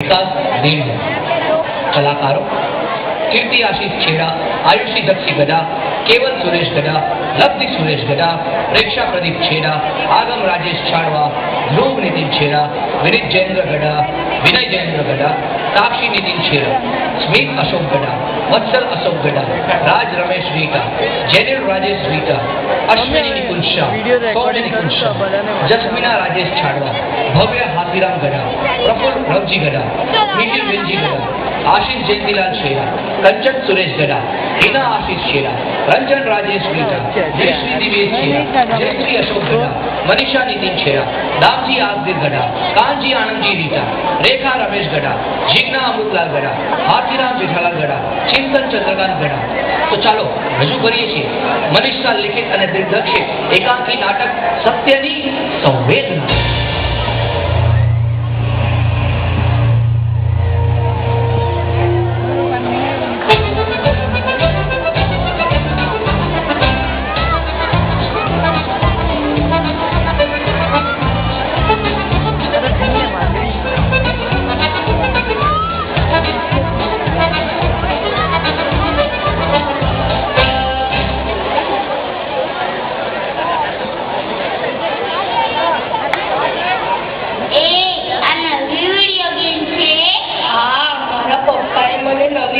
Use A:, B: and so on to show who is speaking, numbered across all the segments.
A: विकास दीन कलाकारों कीर्ति आशीष छेड़ा, आयुषी दक्षी गदा, केवल सुरेश गदा, लब्धि सुरेश गदा, प्रेक्षा प्रदीप छेड़ा, आगम राजेश छाड़वा, ध्रुव नितिन छेड़ा, विनीत जयेंद्र गदा, विनय जयेंद्र गदा, साक्षी नितिन छेड़ा, स्मित अशोक गदा, वत्सल अशोक गदा, राज रमेश रीता, जेनिल राजेश रीता, अश्विनी निकुल शाह, सौम्य निकुल शाह, जस्मिना राजेश छाड़वा, भव्य हाथीराम गदा, प्रफुल्ल रवजी गदा, मीठी विंजी गदा, आशीष जयंतीलाल शेरा, कंचन सुरेश गदा, हिना आशीष शेरा, रंजन राजेश रीता, जयश्री दिवेश शेरा, जयश्री अशोक गदा, मनीषा नितिन शेरा, दामजी आसदिर गदा, कांजी आनंदजी रीता, रेखा रमेश गदा, जिग्ना अमृतलाल गदा, हाथीराम जेठालाल गदा, चिंतन चंद्रकांत गदा। तो चालो रजू करीए छीए मनीष शाह लिखित અને દિગ્દર્શિત એકાંકી નાટક સત્યની સંવેદના।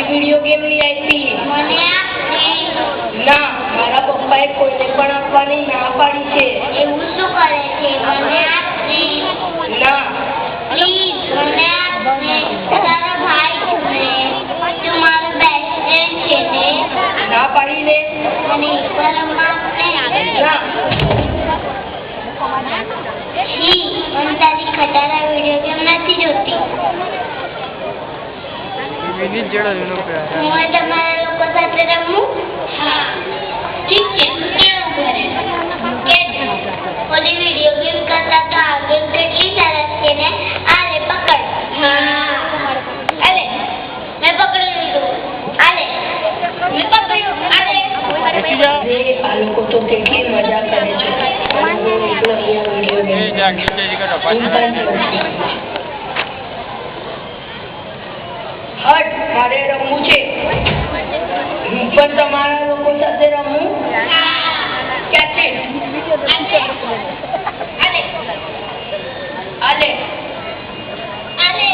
B: वीडियो गेम ली आई थी
C: મને આપને
B: ना मारा पप्पा कोઈને પણ આપવાની ના પાડી છે।
C: એવું શું કરે છે મને આપને
B: ના
C: પ્લીઝ મને આપને તારો ભાઈ છે તું મારો બેસ્ટ ફ્રેન્ડ છે ને
B: ના પાડી દે
C: મને પરમ આપને
B: ના
C: છી મને તારી ખટારા વિડિયો ગેમ નથી જોતી
D: વિનીત જેડો એનો પ્યાર
C: હું તમારા લોકો સાથે રમું હા ઠીક છે કેવું કરે કે ઓલી વિડિયો ગેમ કરતા તો આ ગેમ કેટલી સરસ છે ને આલે પકડ હા આલે મેં પકડી લીધું આલે મેં પકડ્યું આલે
B: રે આ લોકો તો કેટલી મજા કરે છે અને હું એકલો અહીંયા વિડિયો
D: એ
B: ગેમ
D: જાગી છે કે
B: હટ મારે રમવું છે હું પણ તમારા લોકો સાથે રમું ક્યાં છે આલે આલે
C: આલે